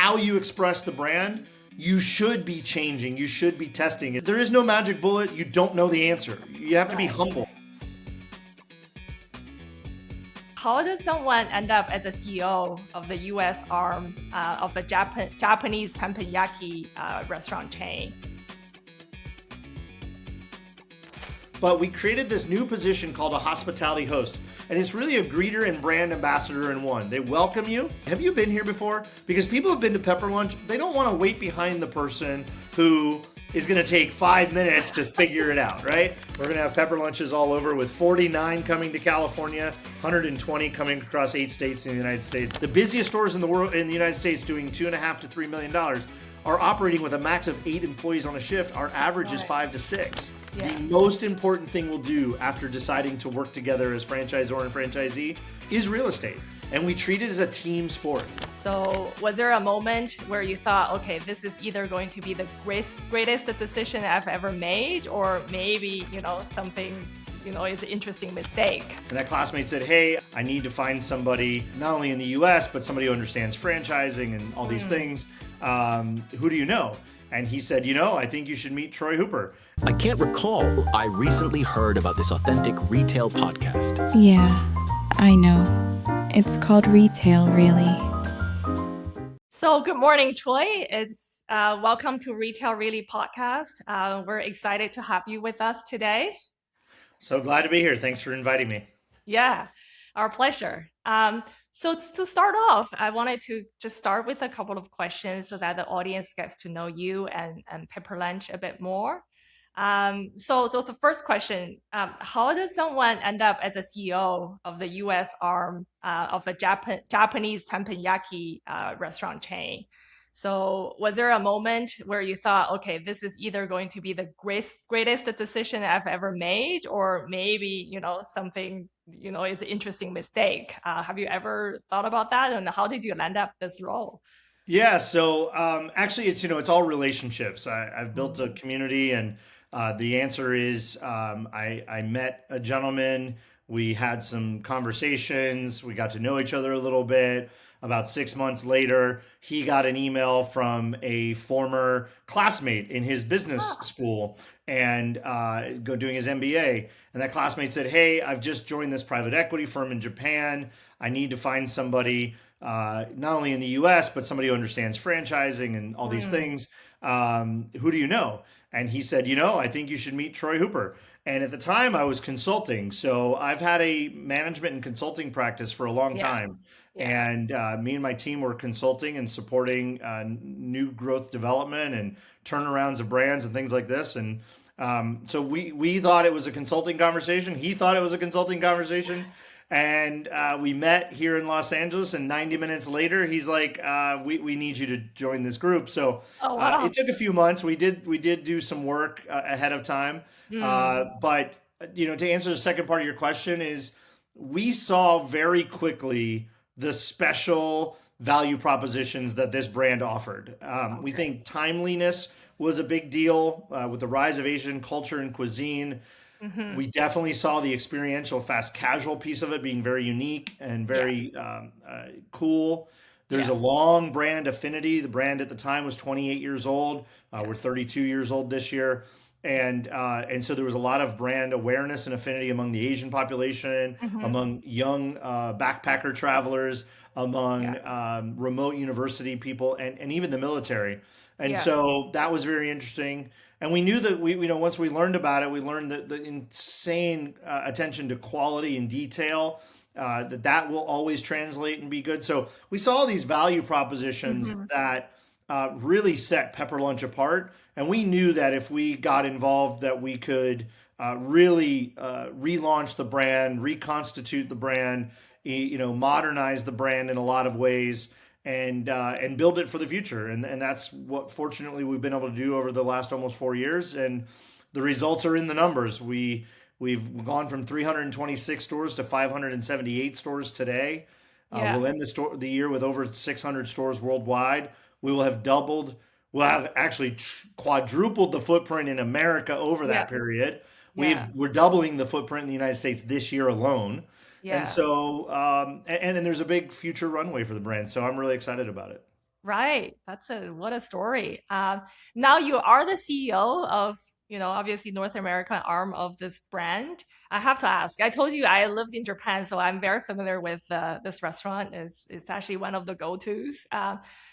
how you express the brand, you should be changing, you should be testing it. There is no magic bullet, you don't know the answer. You have to be humble. How does someone end up as a CEO of the US arm of the Japanese teppanyaki restaurant chain? But we created this new position called a hospitality host. And it's really a greeter and brand ambassador in one. They welcome you. Have you been here before? Because people have been to Pepper Lunch, they don't want to wait behind the person who is going to take 5 minutes to figure it out, right? We're going to have Pepper Lunches all over with 49 coming to California, 120 coming across 8 states in the United States. The busiest stores in the world, in the United States, doing $2.5 to $3 million, are operating with a max of 8 employees on a shift. Our average is 5 to 6. Yeah. The most important thing we'll do after deciding to work together as franchisor and franchisee is real estate. And we treat it as a team sport. So was there a moment where you thought, okay, this is either going to be the greatest decision I've ever made, or maybe, something, is an interesting mistake? And that classmate said, hey, I need to find somebody, not only in the US, but somebody who understands franchising and all these things. Who do you know? And he said, I think you should meet Troy Hooper. I can't recall. I recently heard about this authentic retail podcast. Yeah, I know. It's called Retail, really. So good morning, Troy. Welcome to Retail Really podcast. We're excited to have you with us today. So glad to be here. Thanks for inviting me. Yeah, our pleasure. So to start off, I wanted to just start with a couple of questions so that the audience gets to know you and Pepper Lunch a bit more. So the first question, how does someone end up as a CEO of the US arm of the Japanese teppanyaki restaurant chain? So was there a moment where you thought, okay, this is either going to be the greatest decision I've ever made, or maybe, something, is an interesting mistake? Have you ever thought about that? And how did you land up this role? Yeah, so actually, it's all relationships. I've built a community, and the answer is I met a gentleman. We had some conversations. We got to know each other a little bit. About 6 months later, he got an email from a former classmate in his business school and doing his MBA. And that classmate said, hey, I've just joined this private equity firm in Japan. I need to find somebody not only in the US, but somebody who understands franchising and all these things. Who do you know? And he said, I think you should meet Troy Hooper. And at the time I was consulting. So I've had a management and consulting practice for a long time. Yeah. And me and my team were consulting and supporting new growth development and turnarounds of brands and things like this. And so we thought it was a consulting conversation. He thought it was a consulting conversation. And we met here in Los Angeles, and 90 minutes later, he's like, we need you to join this group. So it took a few months. We did do some work ahead of time. But, to answer the second part of your question is, we saw very quickly the special value propositions that this brand offered. We think timeliness was a big deal with the rise of Asian culture and cuisine. Mm-hmm. We definitely saw the experiential fast casual piece of it being very unique and very cool. There's a long brand affinity. The brand at the time was 28 years old. We're 32 years old this year. And so there was a lot of brand awareness and affinity among the Asian population, among young backpacker travelers, among remote university people, and even the military. And so that was very interesting. And we knew that once we learned about it, we learned that the insane attention to quality and detail, that will always translate and be good. So we saw these value propositions that really set Pepper Lunch apart. And we knew that if we got involved, that we could really relaunch the brand, reconstitute the brand, modernize the brand in a lot of ways, and build it for the future. And that's what, fortunately, we've been able to do over the last almost 4 years. And the results are in the numbers. We've gone from 326 stores to 578 stores today. We'll end the year with over 600 stores worldwide. We'll have actually quadrupled the footprint in America over that period. We're doubling the footprint in the United States this year alone. Yeah. And so, and there's a big future runway for the brand. So I'm really excited about it. Right. What a story. Now you are the CEO of, obviously North American arm of this brand. I have to ask. I told you I lived in Japan, so I'm very familiar with this restaurant. It's actually one of the go-tos.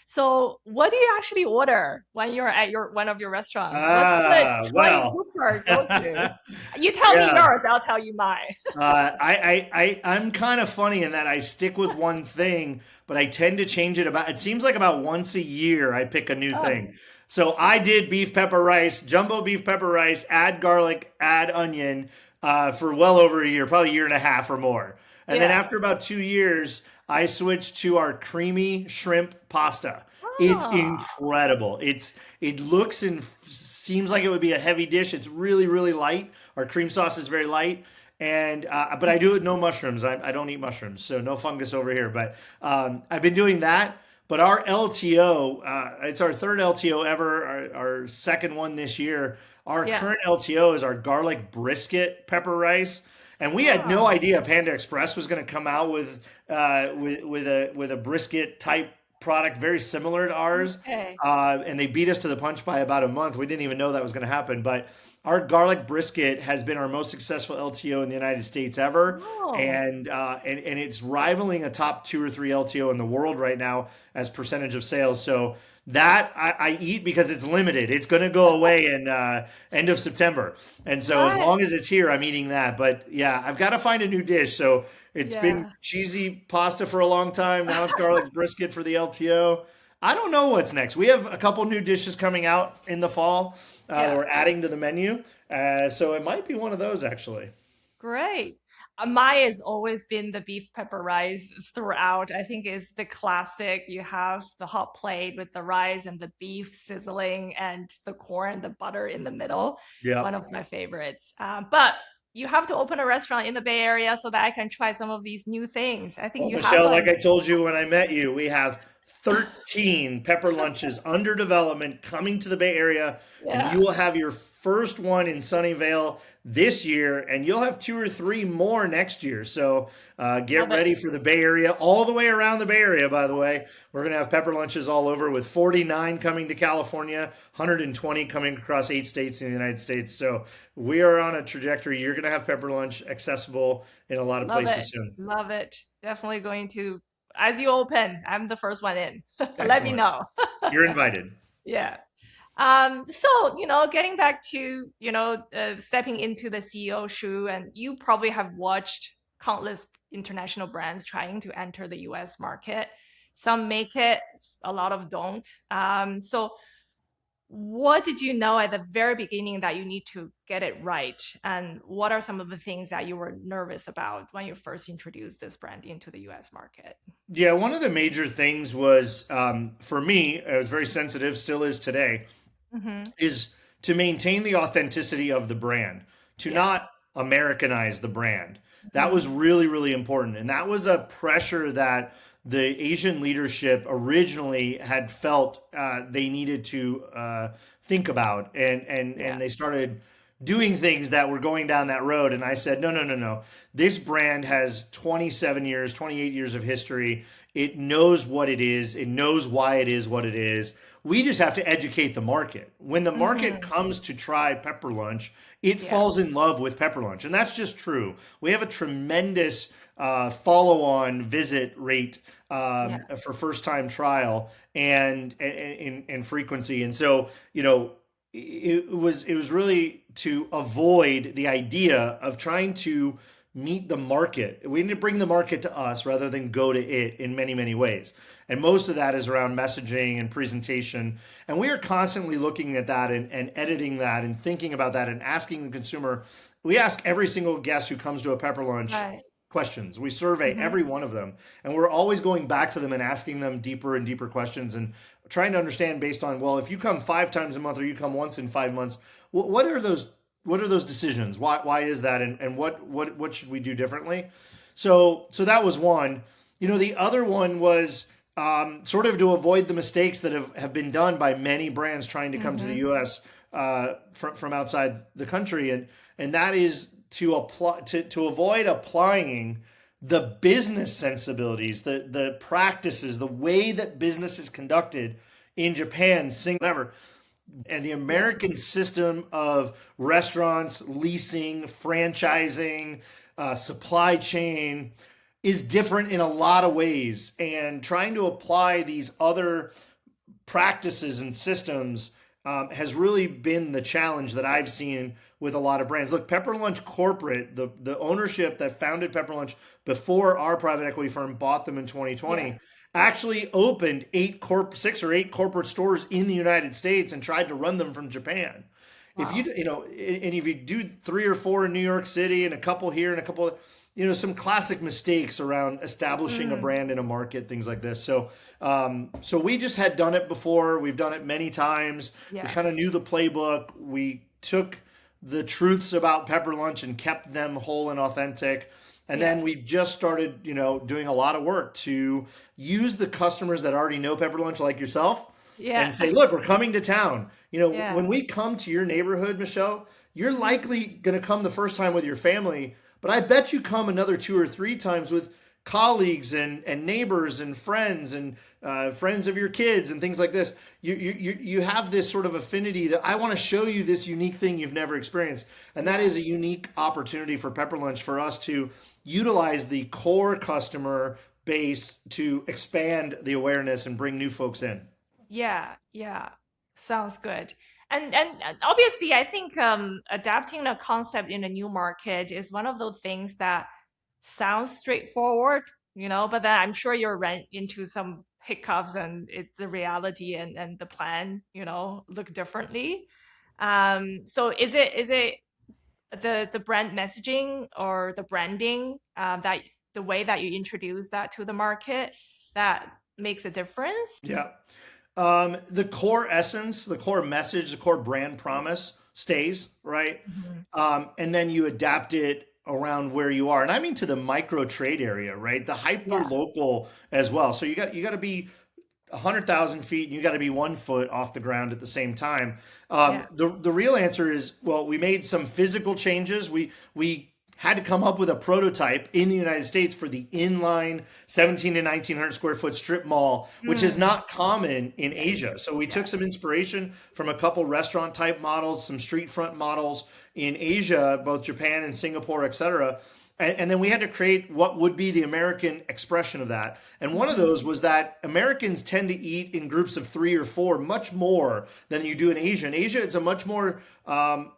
So what do you actually order when you're at your one of your restaurants? What's the Italian Well, cooker go-to? You tell me yeah. yours, I'll tell you mine. I'm kind of funny in that I stick with one thing, but I tend to change it it seems like about once a year I pick a new Oh, thing. So I did beef pepper rice, jumbo beef pepper rice, add garlic, add onion, for well over a year, probably a year and a half or more. And then yeah. after about 2 years, I switched to our creamy shrimp pasta. It's Ah, incredible. It looks and seems like it would be a heavy dish. It's really, really light. Our cream sauce is very light, and but I do it no mushrooms. I don't eat mushrooms, so no fungus over here. But I've been doing that. But our LTO, it's our third LTO ever, our second one this year. Our yeah. current LTO is our garlic brisket pepper rice. And we had no Ah, idea Panda Express was going to come out with a brisket type product very similar to ours, okay. and they beat us to the punch by about a month. We didn't even know that was going to happen, but our garlic brisket has been our most successful LTO in the United States ever, Oh, and it's rivaling a top 2 or 3 LTO in the world right now as percentage of sales. So that I eat because it's limited. It's going to go away in end of September, and so as right. long as it's here, I'm eating that. But yeah, I've got to find a new dish. So it's been Yeah. cheesy pasta for a long time. Now it's garlic brisket for the LTO. I don't know what's next. We have a couple new dishes coming out in the fall that Yeah. we're adding to the menu. So it might be one of those actually. Great. Mine has always been the beef pepper rice throughout. I think it's the classic. You have the hot plate with the rice and the beef sizzling and the corn, the butter in the middle. One Yep. of my favorites. But you have to open a restaurant in the Bay Area so that I can try some of these new things. I think Well, you have Michelle, like one. I told you when I met you, we have 13 pepper lunches under development coming to the Bay Area, and you Yeah. will have your first one in Sunnyvale this year, and you'll have 2 or 3 more next year. So get Love it. ready for the Bay Area, all the way around the Bay Area, by the way. We're going to have pepper lunches all over with 49 coming to California, 120 coming across 8 states in the United States. So we are on a trajectory. You're going to have pepper lunch accessible in a lot of Love it. places soon. Love it. Definitely going to, as you open, I'm the first one in. Let me Excellent. know. You're invited. Yeah. So, getting back to, stepping into the CEO shoe, and you probably have watched countless international brands trying to enter the US market. Some make it, a lot of don't. So what did you know at the very beginning that you need to get it right? And what are some of the things that you were nervous about when you first introduced this brand into the US market? Yeah, one of the major things was for me, it was very sensitive, still is today, Hmm. is to maintain the authenticity of the brand, to Yeah. not Americanize the brand. That was Hmm. really, really important. And that was a pressure that the Asian leadership originally had felt they needed to think about. And Yeah. they started doing things that were going down that road. And I said, no, no, no, no. This brand has 27 years, 28 years of history. It knows what it is, it knows why it is what it is. We just have to educate the market. When the market Hmm. comes to try Pepper Lunch, it Yeah. falls in love with Pepper Lunch. And that's just true. We have a tremendous follow on visit rate Yeah. for first time trial and frequency. And so, it was really to avoid the idea of trying to meet the market. We need to bring the market to us rather than go to it in many, many ways. And most of that is around messaging and presentation. And we are constantly looking at that and editing that and thinking about that and asking the consumer. We ask every single guest who comes to a pepper lunch Right. questions. We survey Hmm. every one of them. And we're always going back to them and asking them deeper and deeper questions and trying to understand based on, well, if you come 5 times a month or you come once in 5 months, what are those decisions? Why is that? And what should we do differently? So that was one. The other one was sort of to avoid the mistakes that have been done by many brands trying to come to the Hmm. U.S. From outside the country, and that is to apply to avoid applying the business sensibilities, the practices, the way that business is conducted in Japan, Singapore, and the American system of restaurants, leasing, franchising, supply chain is different in a lot of ways. And trying to apply these other practices and systems has really been the challenge that I've seen with a lot of brands. Look, Pepper Lunch Corporate, the ownership that founded Pepper Lunch before our private equity firm bought them in 2020, actually opened 6 or 8 corporate stores in the United States and tried to run them from Japan. Wow. If you do 3 or 4 in New York City and a couple here and a couple, some classic mistakes around establishing a brand in a market, things like this. So we just had done it before. We've done it many times. Yeah. We kind of knew the playbook. We took the truths about Pepper Lunch and kept them whole and authentic. And then we just started, doing a lot of work to use the customers that already know Pepper Lunch, like yourself, and say, look, we're coming to town. When we come to your neighborhood, Michelle, you're likely going to come the first time with your family, but I bet you come another 2 or 3 times with colleagues and neighbors and friends of your kids and things like this. You have this sort of affinity that I want to show you this unique thing you've never experienced. And that is a unique opportunity for Pepper Lunch for us to utilize the core customer base to expand the awareness and bring new folks in. Yeah. Sounds good. And obviously, I think adapting a concept in a new market is one of those things that sounds straightforward, but then I'm sure you're run into some hiccups and the reality and the plan, look differently. So is it the brand messaging or the branding that the way that you introduce that to the market that makes a difference? Yeah. The core essence, the core message, the core brand promise stays, right? Mm-hmm. And then you adapt it around where you are. And I mean to the micro trade area, right? The hyper local as well. So you got to be 100,000 feet and you got to be 1 foot off the ground at the same time. The real answer is, well, we made some physical changes. We had to come up with a prototype in the United States for the inline 17 to 1900 square foot strip mall, which is not common in Asia. So we took some inspiration from a couple restaurant type models, some street front models in Asia, both Japan and Singapore, et cetera. And then we had to create what would be the American expression of that. And one of those was that Americans tend to eat in groups of 3 or 4 much more than you do in Asia. In Asia, it's a much more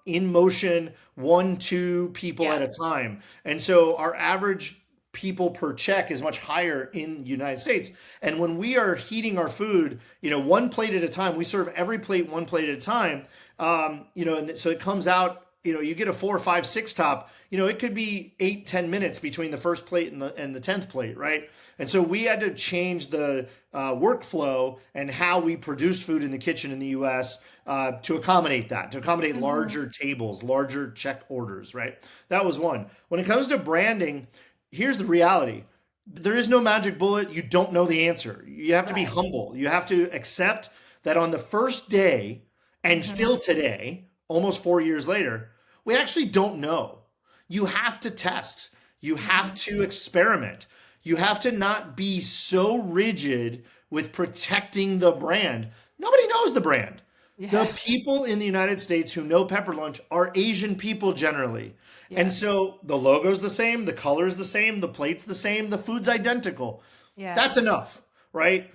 in motion, 1-2 people at a time. And so our average people per check is much higher in the United States. And when we are heating our food, 1 plate at a time, we serve every plate 1 plate at a time. And so it comes out, you get a 4, 5, 6 top, it could be 8-10 minutes between the first plate and the 10th plate, right? And so we had to change the workflow and how we produced food in the kitchen in the US to accommodate that, to accommodate larger tables, larger check orders, right? That was one. When it comes to branding, here's the reality. There is no magic bullet. You don't know the answer. You have to be humble. You have to accept that on the first day and still today, almost 4 years later, we actually don't know. You have to test. You have to experiment. You have to not be so rigid with protecting the brand. Nobody knows the brand. Yeah. The people in the United States who know Pepper Lunch are Asian people generally. Yeah. And so the logo's the same, the color's the same, the plate's the same, the food's identical. Yeah. That's enough, right?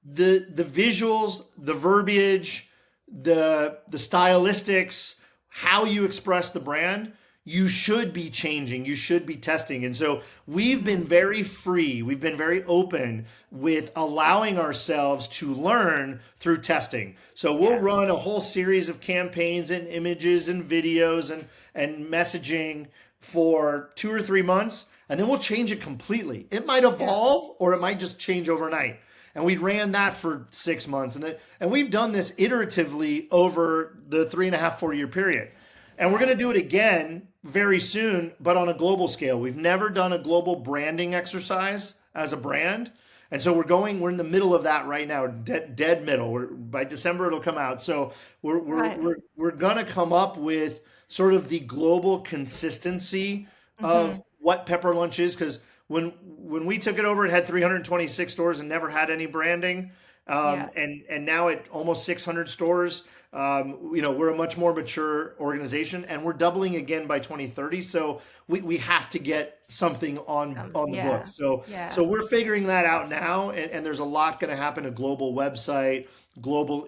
The visuals, the verbiage, the stylistics, how you express the brand, you should be changing, you should be testing. And so we've been very free, we've been very open with allowing ourselves to learn through testing. So we'll run a whole series of campaigns and images and videos and messaging for 2 or 3 months, and then we'll change it completely. It might evolve or it might just change overnight. And we ran that for 6 months. And we've done this iteratively over the 3.5, 4 year period. And we're going to do it again very soon, but on a global scale. We've never done a global branding exercise as a brand. And so we're in the middle of that right now, dead middle. By December, it'll come out. So we're going to come up with sort of the global consistency of what Pepper Lunch is, because when we took it over, it had 326 stores and never had any branding. Yeah. And now at almost 600 stores, we're a much more mature organization, and we're doubling again by 2030. So we have to get something on the Yeah. books. So Yeah. so we're figuring that out now, and there's a lot going to happen. A global website, global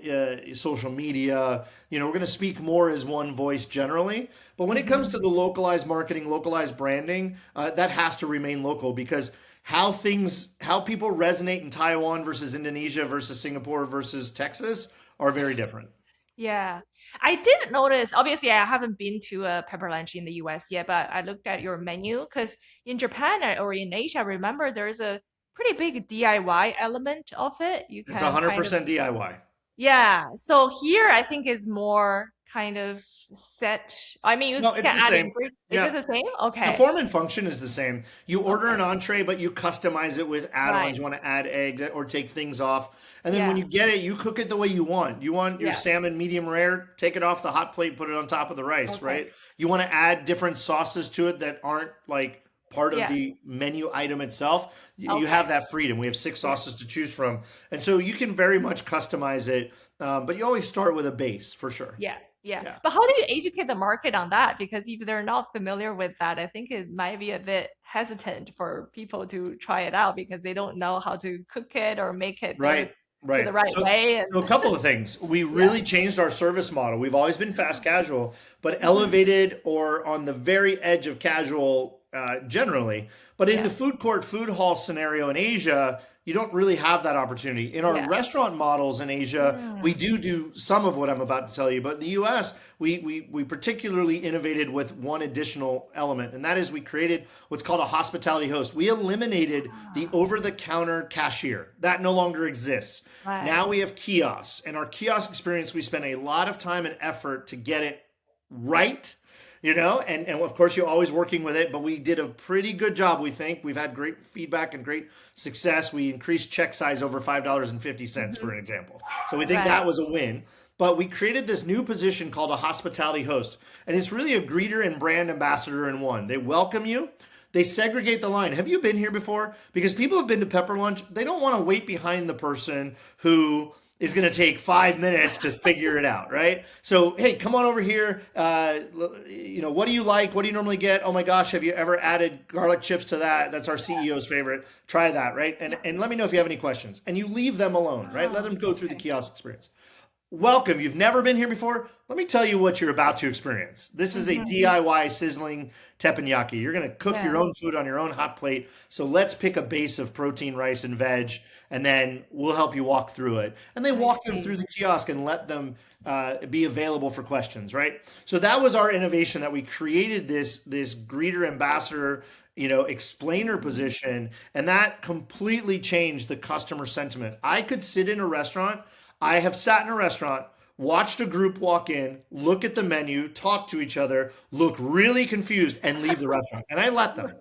social media. We're going to speak more as one voice generally. But when it comes to the localized marketing, localized branding, that has to remain local, because how people resonate in Taiwan versus Indonesia versus Singapore versus Texas are very different. Yeah, I did notice. Obviously, I haven't been to a pepper lunch in the US yet, but I looked at your menu because in Japan or in Asia, I remember there's a pretty big DIY element of it. You It's can kind of, 100% DIY. yeah. So here, I think is more kind of set. I mean, you No, can it's the add same. ingredients. Is Yeah. it the same? The Okay. form and function is the same. You order an Okay. entree, but you customize it with add-ons. Right. You want to add egg or take things off. And then when Yeah. you get it, you cook it the way you want. You want your Yeah. salmon medium rare, take it off the hot plate, put it on top of the rice, Okay. right? You want to add different sauces to it that aren't like part of Yeah. the menu item itself. You Okay. have that freedom. We have 6 sauces to choose from. And so you can very much customize it, but you always start with a base for sure. Yeah, yeah. Yeah. But how do you educate the market on that? Because if they're not familiar with that, I think it might be a bit hesitant for people to try it out because they don't know how to cook it or make it Right, to the right way. So a couple of things. We really changed our service model. We've always been fast casual, but elevated or on the very edge of casual generally. But in the food court, food hall scenario in Asia, you don't really have that opportunity. In our restaurant models in Asia, we do some of what I'm about to tell you. But in the US, we particularly innovated with one additional element, and that is we created what's called a hospitality host. We eliminated the over-the-counter cashier. That no longer exists. Right. Now we have kiosks. And our kiosk experience, we spent a lot of time and effort to get it right. And of course you're always working with it, but we did a pretty good job, we think. We've had great feedback and great success. We increased check size over $5.50, for an example. So we think that was a win. But we created this new position called a hospitality host. And it's really a greeter and brand ambassador in one. They welcome you. They segregate the line. Have you been here before? Because people have been to Pepper Lunch. They don't want to wait behind the person who is going to take 5 minutes to figure it out, right? So, hey, come on over here. What do you like? What do you normally get? Oh my gosh, have you ever added garlic chips to that? That's our CEO's favorite. Try that, right? And let me know if you have any questions. And you leave them alone, right? Let them go through the kiosk experience. Welcome. You've never been here before? Let me tell you what you're about to experience. This is a DIY sizzling teppanyaki. You're going to cook your own food on your own hot plate. So let's pick a base of protein, rice, and veg, and then we'll help you walk through it. And they walk them through the kiosk and let them be available for questions, right? So that was our innovation, that we created this greeter ambassador, explainer position, and that completely changed the customer sentiment. I could sit in a restaurant. I have sat in a restaurant, watched a group walk in, look at the menu, talk to each other, look really confused, and leave the restaurant. And I let them.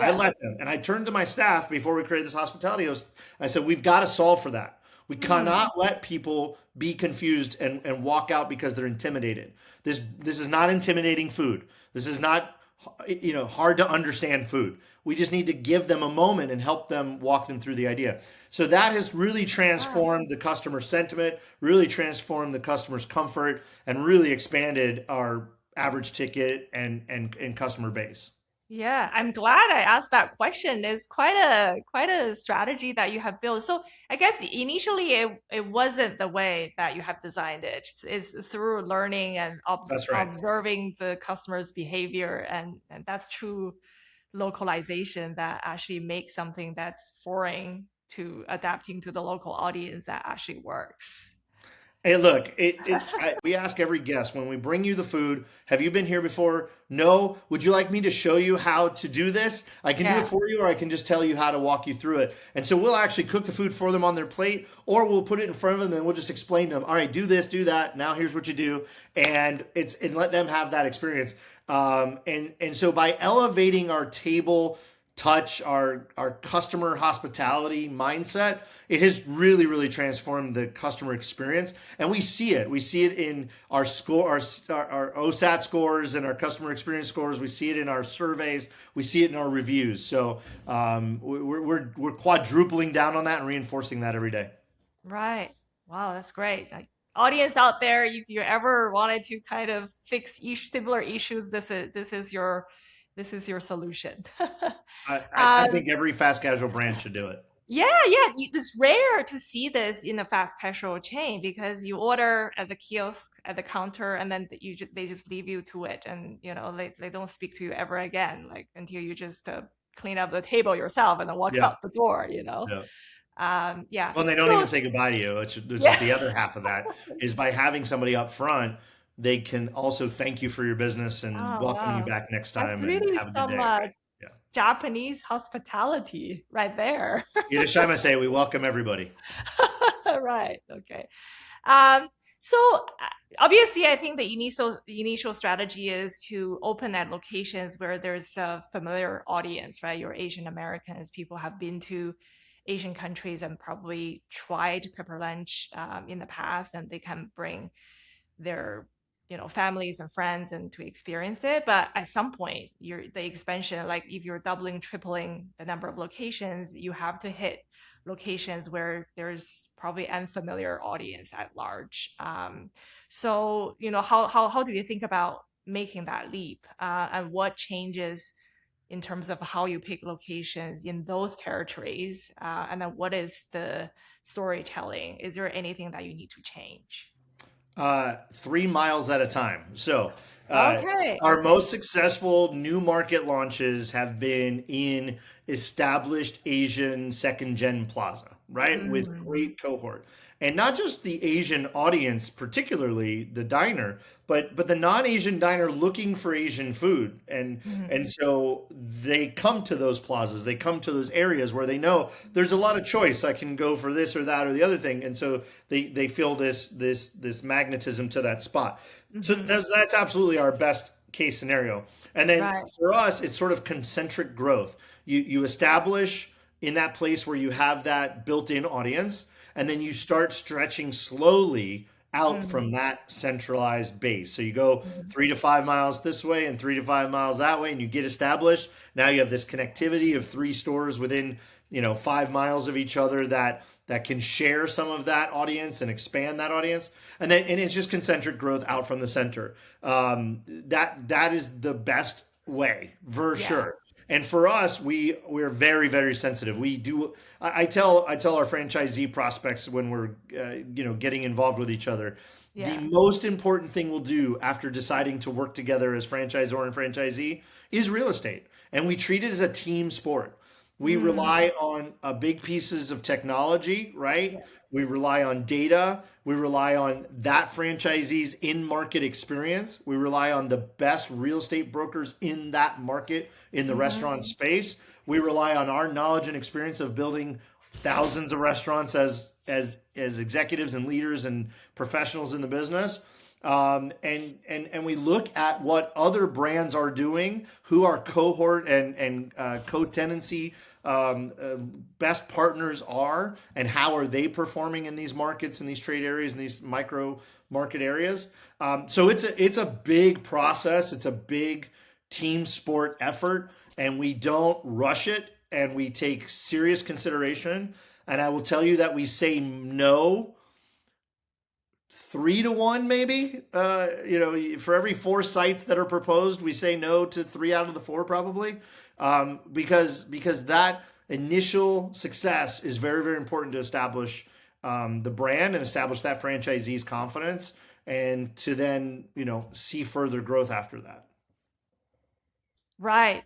I let them. And I turned to my staff before we created this hospitality host. I said, we've got to solve for that. We cannot let people be confused and walk out because they're intimidated. This is not intimidating food. This is not hard to understand food. We just need to give them a moment and help them walk them through the idea. So that has really transformed the customer sentiment, really transformed the customer's comfort, and really expanded our average ticket and customer base. Yeah, I'm glad I asked that question. It's quite a strategy that you have built. So I guess initially it wasn't the way that you have designed it. It's through learning and That's right. observing the customer's behavior, and that's true localization that actually makes something that's foreign to adapting to the local audience that actually works. Hey, look, we ask every guest when we bring you the food, have you been here before? No. Would you like me to show you how to do this? I can do it for you, or I can just tell you how to walk you through it. And so we'll actually cook the food for them on their plate, or we'll put it in front of them and we'll just explain to them, all right, do this, do that. Now here's what you do. And let them have that experience. And so by elevating our table touch, our customer hospitality mindset, it has really, really transformed the customer experience. And we see it. We see it in our score, our OSAT scores and our customer experience scores. We see it in our surveys. We see it in our reviews. So we're quadrupling down on that and reinforcing that every day. Right. Wow, that's great. Like, audience out there, if you ever wanted to kind of fix similar issues, this is your solution. I think every fast casual brand should do it. Yeah, it's rare to see this in a fast casual chain because you order at the kiosk at the counter and then they just leave you to it, and they don't speak to you ever again, like until you just clean up the table yourself and then walk Yeah. out the door. Yeah. Yeah. Well, and they don't even say goodbye to you. Which is the other half of that is by having somebody up front, they can also thank you for your business and Oh, welcome you wow. back next That's time and really have a good some day. Right? Yeah. Japanese hospitality right there. Say we welcome everybody. Right. Okay. So obviously, I think the initial strategy is to open at locations where there's a familiar audience, right? Your Asian Americans, people have been to Asian countries and probably tried pepper lunch in the past, and they can bring their families and friends and to experience it. But at some point, the expansion, like if you're doubling, tripling the number of locations, you have to hit locations where there's probably unfamiliar audience at large. So how do you think about making that leap, and what changes in terms of how you pick locations in those territories, and then what is the storytelling? Is there anything that you need to change? 3 miles at a time. So, Okay. our most successful new market launches have been in established Asian second gen plaza, right? With great cohort. And not just the Asian audience, particularly the diner, but the non-Asian diner looking for Asian food. And so they come to those plazas, they come to those areas where they know there's a lot of choice. I can go for this or that or the other thing. And so they feel this magnetism to that spot. So that's absolutely our best case scenario. And then Right. for us, it's sort of concentric growth. You establish in that place where you have that built-in audience, and then you start stretching slowly out from that centralized base. So you go 3 to 5 miles this way and 3 to 5 miles that way, and you get established. Now you have this connectivity of 3 stores within 5 miles of each other that can share some of that audience and expand that audience. And it's just concentric growth out from the center. That is the best way for sure. And for us, we're very, very sensitive. We do. I tell our franchisee prospects when we're getting involved with each other, the most important thing we'll do after deciding to work together as franchisor and franchisee is real estate, and we treat it as a team sport. We rely on big pieces of technology, right? Yeah. We rely on data. We rely on that franchisee's in-market experience. We rely on the best real estate brokers in that market in the restaurant space. We rely on our knowledge and experience of building thousands of restaurants as executives and leaders and professionals in the business. And we look at what other brands are doing, who our cohort and co-tenancy best partners are, and how are they performing in these markets, in these trade areas, in these micro market areas. So it's a big process. It's a big team sport effort, and we don't rush it, and we take serious consideration. And I will tell you that we say no 3 to 1, maybe. For every 4 sites that are proposed, we say no to 3 out of the 4 probably, because that initial success is very, very important to establish the brand and establish that franchisee's confidence, and to then see further growth after that. Right.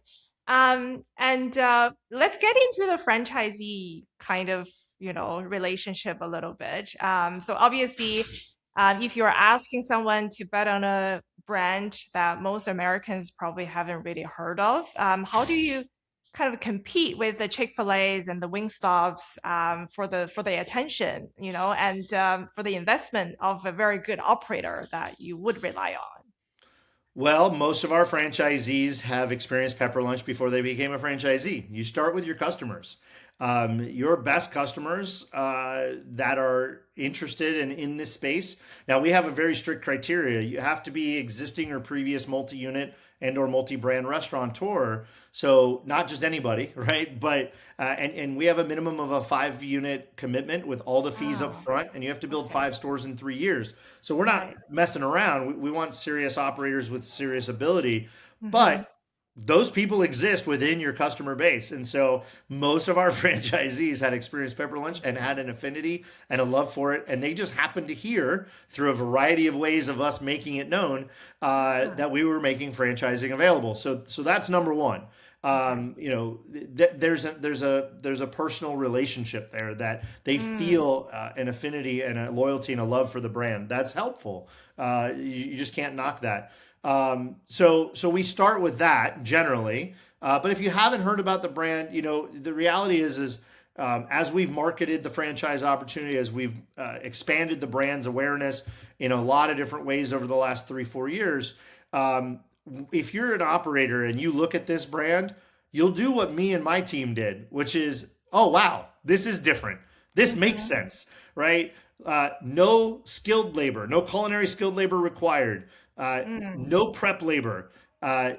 And let's get into the franchisee kind of relationship a little bit. So obviously, if you're asking someone to bet on a brand that most Americans probably haven't really heard of, how do you kind of compete with the Chick-fil-A's and the Wingstops for the attention, and for the investment of a very good operator that you would rely on? Well, most of our franchisees have experienced Pepper Lunch before they became a franchisee. You start with your customers. Your best customers that are interested in this space. Now, we have a very strict criteria. You have to be existing or previous multi-unit and or multi-brand restaurateur. So not just anybody, right? But and we have a minimum of a 5-unit commitment with all the fees up Oh, front, and you have to build okay. 5 stores in 3 years. So we're not Right. messing around. We want serious operators with serious ability, Mm-hmm. but those people exist within your customer base. And so most of our franchisees had experienced Pepper Lunch and had an affinity and a love for it. And they just happened to hear through a variety of ways of us making it known Sure. that we were making franchising available. So that's number one. Okay. There's a personal relationship there that they Mm, feel an affinity and a loyalty and a love for the brand. That's helpful. You just can't knock that. So we start with that generally. But if you haven't heard about the brand, the reality is as we've marketed the franchise opportunity, as we've expanded the brand's awareness in a lot of different ways over the last 3-4 years, if you're an operator and you look at this brand, you'll do what me and my team did, which is, oh wow, this is different. This makes mm-hmm. sense, right? No skilled labor, no culinary skilled labor required. Mm, No prep labor,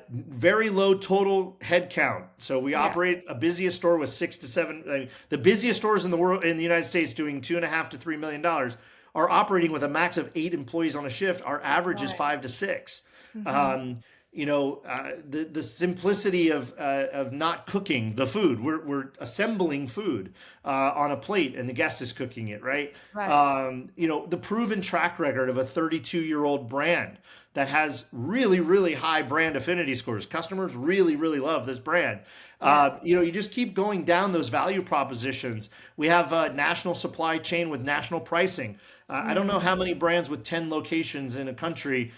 very low total head count. So we yeah. operate a busiest store with 6 to 7. The busiest stores in the world in the United States, doing $2.5 to $3 million, are operating with a max of 8 employees on a shift. Our average is Right. 5 to 6. Mm-hmm. Um, the simplicity of not cooking the food. We're assembling food on a plate, and the guest is cooking it, right? Right. The proven track record of a 32-year-old brand that has really, really high brand affinity scores. Customers really, really love this brand. Yeah. You just keep going down those value propositions. We have a national supply chain with national pricing. I don't know Mm, how many brands with 10 locations in a country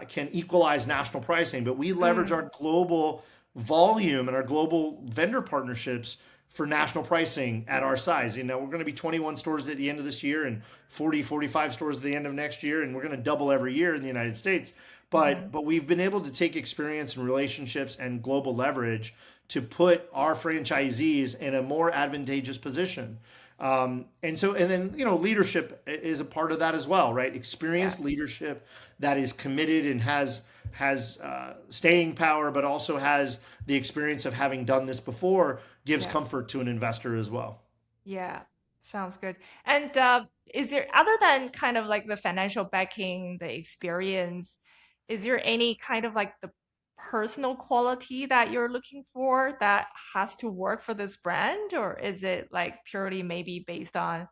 can equalize national pricing, but we leverage mm, our global volume and our global vendor partnerships for national pricing at our size. We're going to be 21 stores at the end of this year and 45 stores at the end of next year, and we're going to double every year in the United States. mm-hmm. But we've been able to take experience and relationships and global leverage to put our franchisees in a more advantageous position. And then leadership is a part of that as well, right? Yeah. Experienced leadership that is committed and has staying power, but also has the experience of having done this before, gives Yeah. comfort to an investor as well. Yeah. Sounds good. And is there, other than kind of like the financial backing, the experience, is there any kind of like the personal quality that you're looking for that has to work for this brand, or is it like purely maybe based on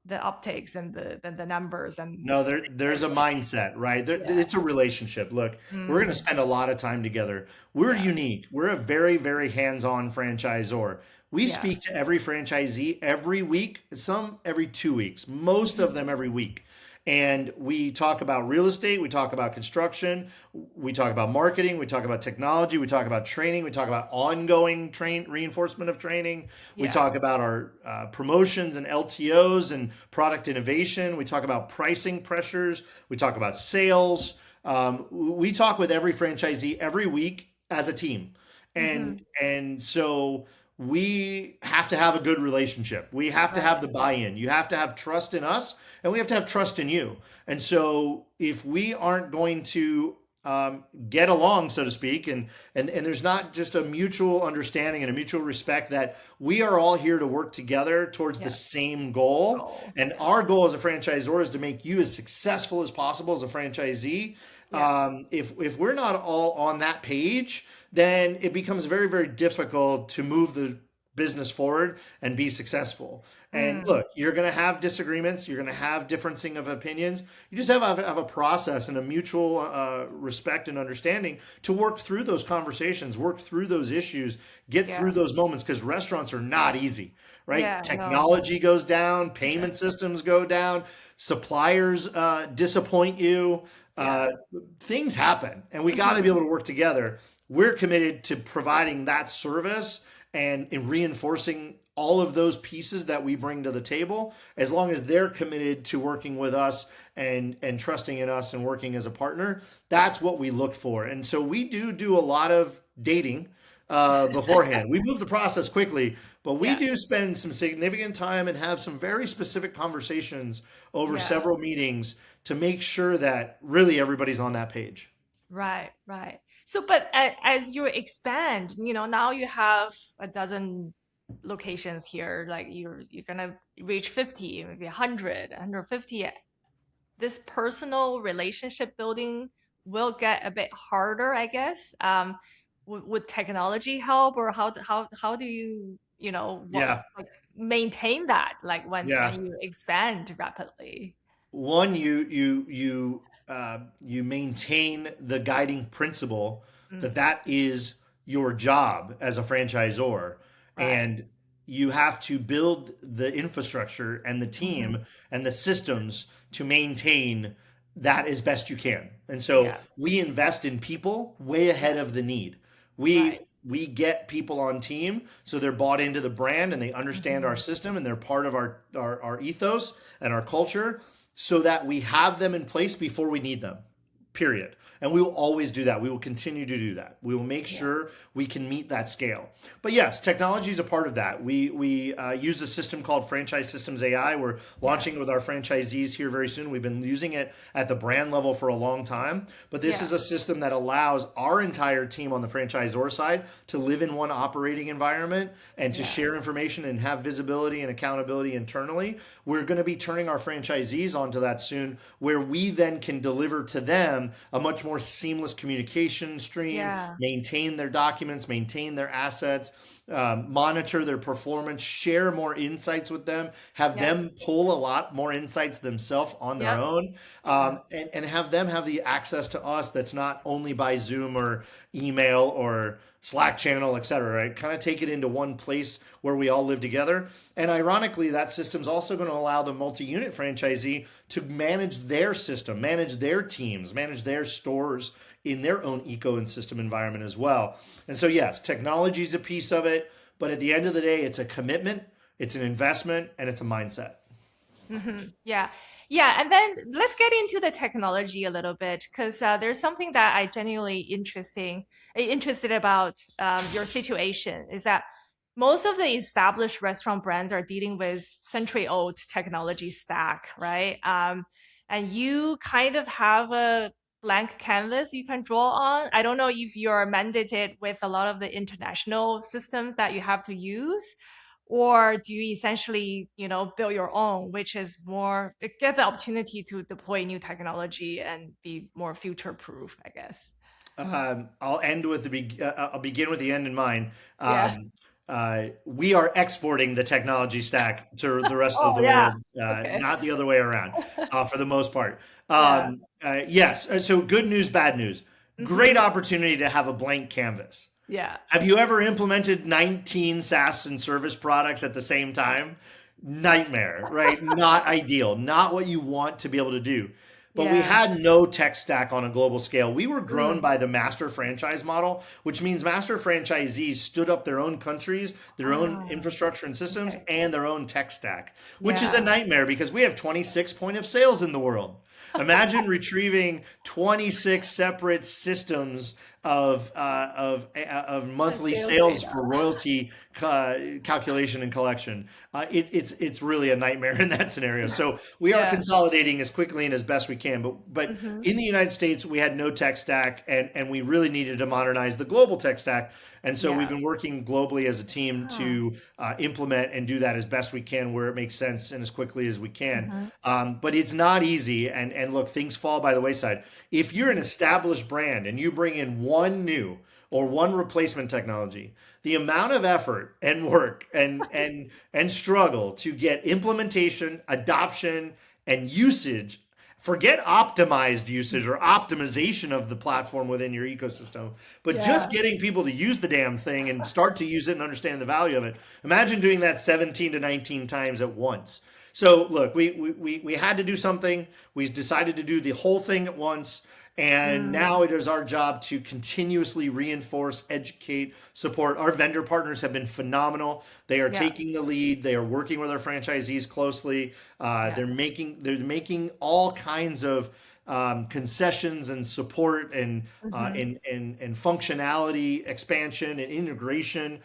the optics and the numbers and No, the there's a credibility? mindset, right? Yeah. It's a relationship. Look, we're going to Mm, spend a lot of time together. We're yeah. unique. We're a very, very hands-on franchisor. We Yeah. speak to every franchisee every week, some every 2 weeks, most of Mhm. them every week. And we talk about real estate, we talk about construction, we talk about marketing, we talk about technology, we talk about training, we talk about ongoing reinforcement of training, we Yeah. talk about our promotions and LTOs and product innovation, we talk about pricing pressures, we talk about sales. We talk with every franchisee every week as a team, and Hmm. and so we have to have a good relationship. We have to have Right. the buy-in. You have to have trust in us, and we have to have trust in you. And so, if we aren't going to get along, so to speak, and there's not just a mutual understanding and a mutual respect that we are all here to work together towards the Yeah. same goal. Goal. And Yeah. our goal as a franchisor is to make you as successful as possible as a franchisee. Yeah. If we're not all on that page, then it becomes very, very difficult to move the business forward and be successful. And Mm, look, you're going to have disagreements. You're going to have differencing of opinions. You just have a process and a mutual respect and understanding to work through those conversations, work through those issues, get through yeah. those moments, because restaurants are not easy, right? Yeah. No. Technology goes down, payment Exactly. systems go down, suppliers disappoint you, Yeah. uh, things happen, and we got to be able to work together. We're committed to providing that service and in reinforcing all of those pieces that we bring to the table, as long as they're committed to working with us and trusting in us and working as a partner, that's what we look for. And so we do a lot of dating beforehand. We move the process quickly, but we do spend some significant time and have some very specific conversations over several meetings to make sure that really everybody's on that page. Right, right. So, but as you expand, now you have a dozen locations here, like you're gonna reach 50, maybe 100, 150. This personal relationship building will get a bit harder, I guess. Would technology help, or how do you like maintain that, like when you expand rapidly? One, you maintain the guiding principle that is your job as a franchisor, and you have to build the infrastructure and the team and the systems to maintain that as best you can. And so we invest in people way ahead of the need. We get people on team so they're bought into the brand and they understand our system and they're part of our ethos and our culture, so that we have them in place before we need them, period. And we will always do that. We will continue to do that. We will make sure we can meet that scale. But yes, technology is a part of that. We use a system called Franchise Systems AI. We're launching it with our franchisees here very soon. We've been using it at the brand level for a long time. But this is a system that allows our entire team on the franchisor side to live in one operating environment and to share information and have visibility and accountability internally. We're going to be turning our franchisees onto that soon, where we then can deliver to them a much more seamless communication stream, maintain their documents, maintain their assets, monitor their performance, share more insights with them, have them pull a lot more insights themselves on their own, and have them have the access to us that's not only by Zoom or email or Slack channel, et cetera, right? Kind of take it into one place where we all live together. And ironically, that system's also going to allow the multi-unit franchisee to manage their system, manage their teams, manage their stores in their own ecosystem environment as well. And so, yes, technology is a piece of it, but at the end of the day, it's a commitment, it's an investment, and it's a mindset. Yeah. Yeah. And then let's get into the technology a little bit, because there's something that I genuinely interested about your situation is that most of the established restaurant brands are dealing with century-old technology stack, right? And you kind of have a blank canvas you can draw on. I don't know if you're mandated with a lot of the international systems that you have to use, or do you essentially, build your own, which is more, get the opportunity to deploy new technology and be more future-proof, I guess. I'll begin with the end in mind. We are exporting the technology stack to the rest of the world, not the other way around, for the most part. Yes. So good news, bad news. Great opportunity to have a blank canvas. Yeah. Have you ever implemented 19 SaaS and service products at the same time? Nightmare, right? Not ideal. Not what you want to be able to do. But we had no tech stack on a global scale. We were grown by the master franchise model, which means master franchisees stood up their own countries, their own infrastructure and systems, and their own tech stack, which is a nightmare because we have 26 point of sales in the world. Imagine retrieving 26 separate systems of monthly sales for royalty calculation and collection. It's really a nightmare in that scenario. So we are consolidating as quickly and as best we can. But in the United States, we had no tech stack, and we really needed to modernize the global tech stack. And so we've been working globally as a team to implement and do that as best we can where it makes sense and as quickly as we can. But it's not easy. And look, things fall by the wayside. If you're an established brand and you bring in one new or one replacement technology, the amount of effort and work and struggle to get implementation, adoption, and usage, forget optimized usage or optimization of the platform within your ecosystem, but just getting people to use the damn thing and start to use it and understand the value of it. Imagine doing that 17 to 19 times at once. So look, we had to do something. We decided to do the whole thing at once. And now it is our job to continuously reinforce, educate, support. Our vendor partners have been phenomenal. They are Yeah. taking the lead. They are working with our franchisees closely. Yeah. They're making all kinds of concessions and support and and functionality expansion and integration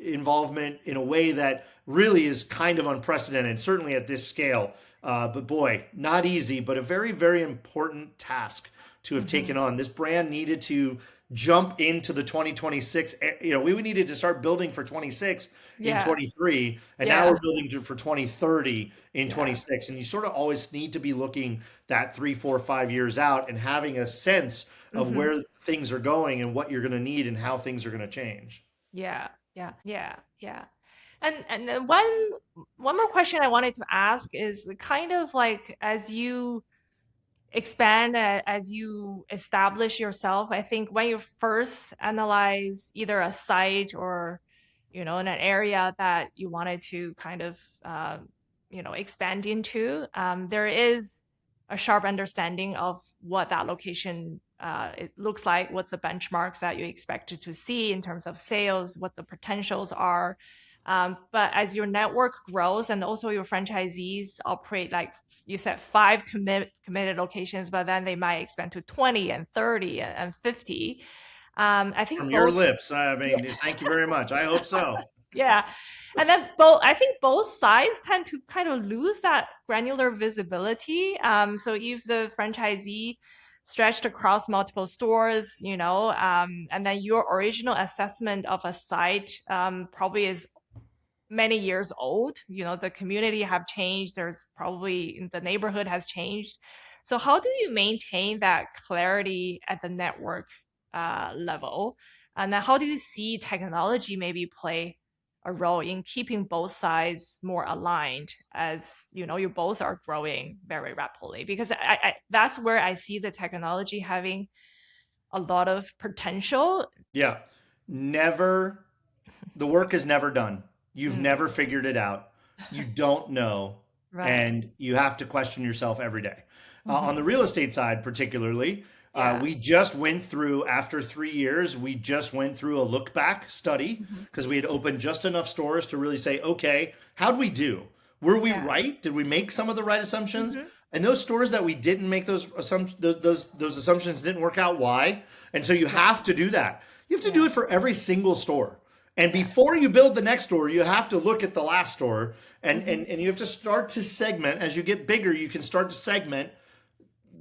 involvement in a way that really is kind of unprecedented, certainly at this scale. But boy, not easy, but a very, very important task to have taken on. This brand needed to jump into the 2026. We needed to start building for 26 in 23, and now we're building for 2030 in 26. And you sort of always need to be looking that 3, 4, 5 years out and having a sense of where things are going and what you're going to need and how things are going to change. Yeah. And then one more question I wanted to ask is kind of like as you expand, as you establish yourself, I think when you first analyze either a site or, in an area that you wanted to kind of, expand into, there is a sharp understanding of what that location it looks like, what the benchmarks that you expected to see in terms of sales, what the potentials are. But as your network grows and also your franchisees operate, like you said, 5 committed locations, but then they might expand to 20 and 30 and 50. I think From your both, lips, I mean, thank you very much. I hope so. yeah. And then I think both sides tend to kind of lose that granular visibility. So if the franchisee stretched across multiple stores, and then your original assessment of a site probably is many years old. The community have changed. There's probably the neighborhood has changed. So how do you maintain that clarity at the network level? And then how do you see technology maybe play a role in keeping both sides more aligned as, you both are growing very rapidly? Because I that's where I see the technology having a lot of potential. Yeah. The work is never done. You've never figured it out. You don't know. Right. And you have to question yourself every day. On the real estate side, particularly, we just went through, after 3 years, we just went through a look back study because we had opened just enough stores to really say, okay, how'd we do? Were we right? Did we make some of the right assumptions? And those stores that we didn't make those assumptions, those assumptions didn't work out. Why? And so you have to do that. You have to do it for every single store. And before you build the next store, you have to look at the last store and you have to start to segment. As you get bigger, you can start to segment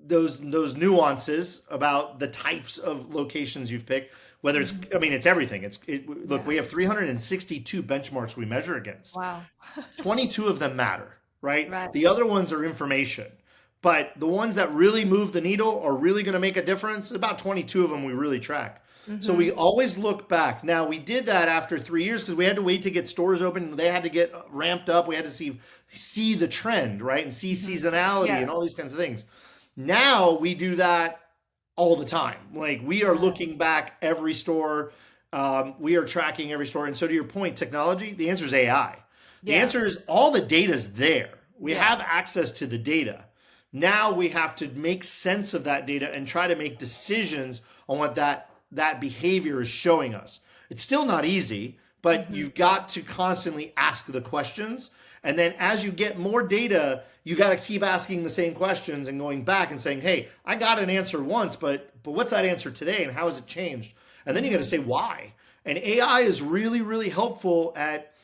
those nuances about the types of locations you've picked. Whether it's, it's everything. Look, we have 362 benchmarks we measure against. Wow. 22 of them matter, right? The other ones are information. But the ones that really move the needle are really going to make a difference. About 22 of them we really track. So we always look back. Now, we did that after 3 years because we had to wait to get stores open. They had to get ramped up. We had to see the trend, right? And see seasonality and all these kinds of things. Now we do that all the time. Like we are looking back every store. We are tracking every store. And so to your point, technology, the answer is AI. The answer is all the data's there. We have access to the data. Now we have to make sense of that data and try to make decisions on what that behavior is showing us. It's still not easy, but you've got to constantly ask the questions. And then as you get more data, you got to keep asking the same questions and going back and saying, hey, I got an answer once, but what's that answer today and how has it changed? And then you got to say why. And AI is really, really helpful at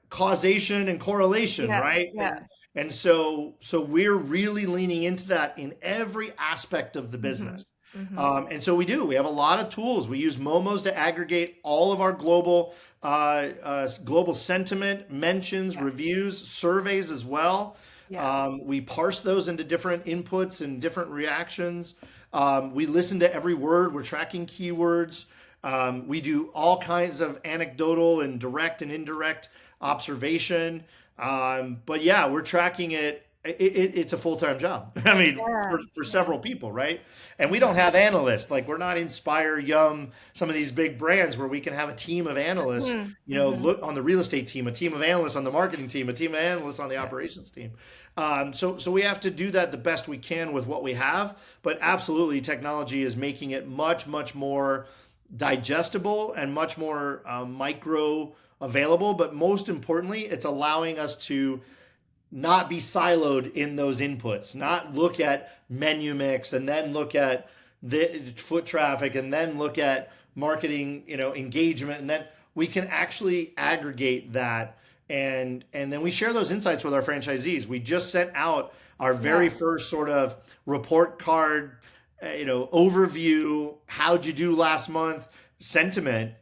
causation and correlation, right? Yeah. And so we're really leaning into that in every aspect of the business. And so we have a lot of tools. We use Momos to aggregate all of our global sentiment, mentions, reviews, surveys as well. We parse those into different inputs and different reactions. We listen to every word. We're tracking keywords. We do all kinds of anecdotal and direct and indirect observation. But yeah, we're tracking it. It's a full-time job. I mean, for several people, right? And we don't have analysts. Like we're not Inspire, Yum, some of these big brands where we can have a team of analysts, look on the real estate team, a team of analysts on the marketing team, a team of analysts on the operations team. So we have to do that the best we can with what we have. But absolutely, technology is making it much, much more digestible and much more micro available. But most importantly, it's allowing us to not be siloed in those inputs, not look at menu mix and then look at the foot traffic and then look at marketing, engagement, and then we can actually aggregate that, and then we share those insights with our franchisees. We just sent out our very first sort of report card, overview, how'd you do last month, sentiment,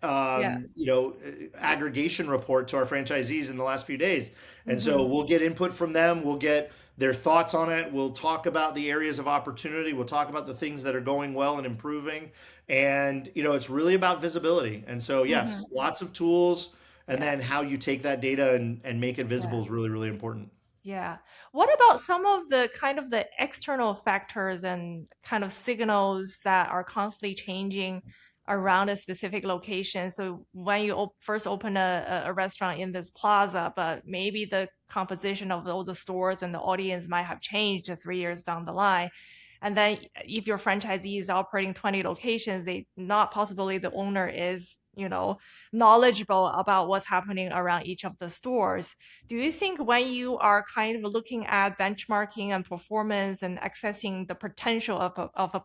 aggregation report to our franchisees in the last few days. And so we'll get input from them. We'll get their thoughts on it. We'll talk about the areas of opportunity. We'll talk about the things that are going well and improving. And, it's really about visibility. And so, yes, lots of tools. And then how you take that data and make it visible is really, really important. Yeah. What about some of the kind of the external factors and kind of signals that are constantly changing around a specific location? So when you first open a restaurant in this plaza, but maybe the composition of all the stores and the audience might have changed 3 years down the line. And then if your franchisee is operating 20 locations, not possibly the owner is, knowledgeable about what's happening around each of the stores. Do you think when you are kind of looking at benchmarking and performance and accessing the potential of a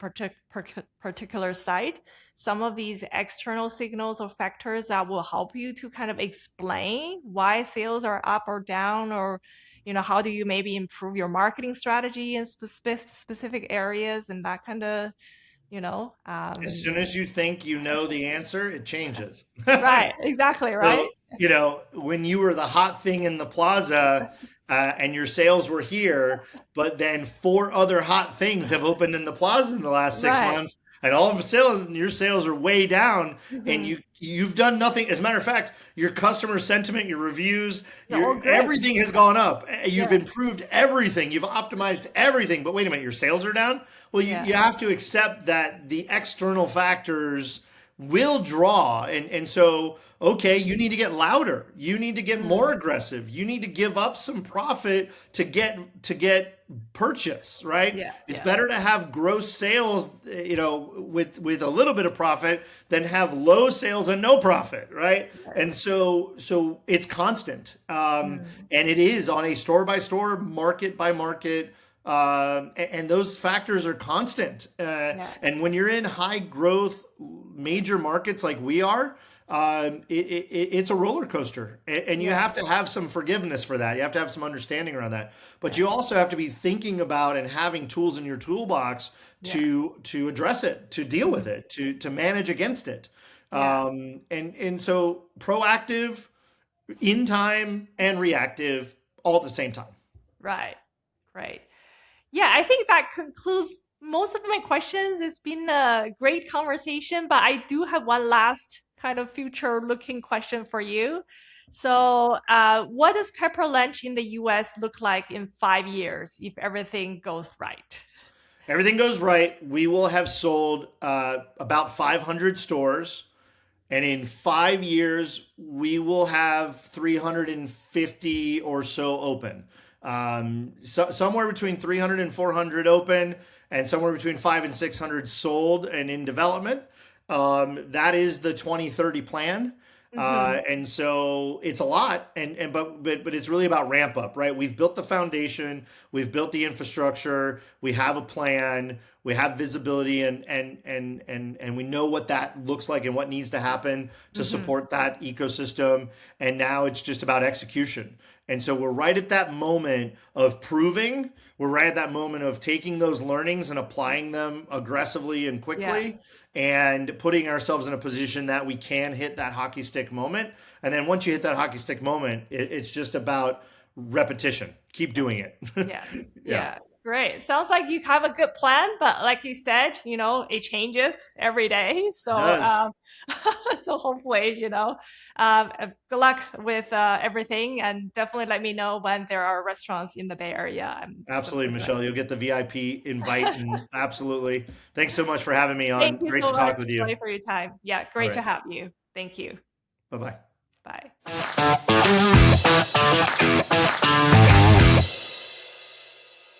particular site, some of these external signals or factors that will help you to kind of explain why sales are up or down, or how do you maybe improve your marketing strategy in specific areas and that kind of, as soon as you think you know the answer, it changes. Right, exactly, right? So, when you were the hot thing in the plaza and your sales were here, but then 4 other hot things have opened in the plaza in the last 6 months, and all of a sudden your sales are way down, and you've done nothing. As a matter of fact, your customer sentiment, your reviews, everything has gone up. You've improved everything. You've optimized everything. But wait a minute, your sales are down? Well, you have to accept that the external factors will draw. And so, okay, you need to get louder. You need to get more aggressive. You need to give up some profit to get purchase, right? It's better to have gross sales, with a little bit of profit than have low sales and no profit, right? And so it's constant. And it is on a store by store, market by market, and those factors are constant. And when you're in high growth major markets like we are, it's a roller coaster, and you have to have some forgiveness for that. You have to have some understanding around that, but you also have to be thinking about and having tools in your toolbox to address it, to deal with it, to manage against it. And so proactive, in time, and reactive all at the same time. Right. Great. Yeah, I think that concludes most of my questions. It's been a great conversation, but I do have one last kind of future-looking question for you. So, what does Pepper Lunch in the US look like in 5 years if everything goes right? Everything goes right, we will have sold about 500 stores. And in 5 years, we will have 350 or so open. Somewhere between 300 and 400 open, and somewhere between 500 and 600 sold and in development. That is the 2030 plan. And so it's a lot, but it's really about ramp up, right? We've built the foundation, we've built the infrastructure, we have a plan, we have visibility, and we know what that looks like and what needs to happen to support that ecosystem. And now it's just about execution. And so we're right at that moment of proving. We're right at that moment of taking those learnings and applying them aggressively and quickly, and putting ourselves in a position that we can hit that hockey stick moment. And then once you hit that hockey stick moment, it's just about repetition. Keep doing it. Yeah. Great. Sounds like you have a good plan, but like you said, it changes every day. So, so hopefully, good luck with everything, and definitely let me know when there are restaurants in the Bay Area. Absolutely, Michelle. You'll get the VIP invite. And absolutely. Thanks so much for having me on. Thank you Great so to talk much, with you. Joey, for your time. Yeah, great to have you. Thank you. Bye-bye. Bye.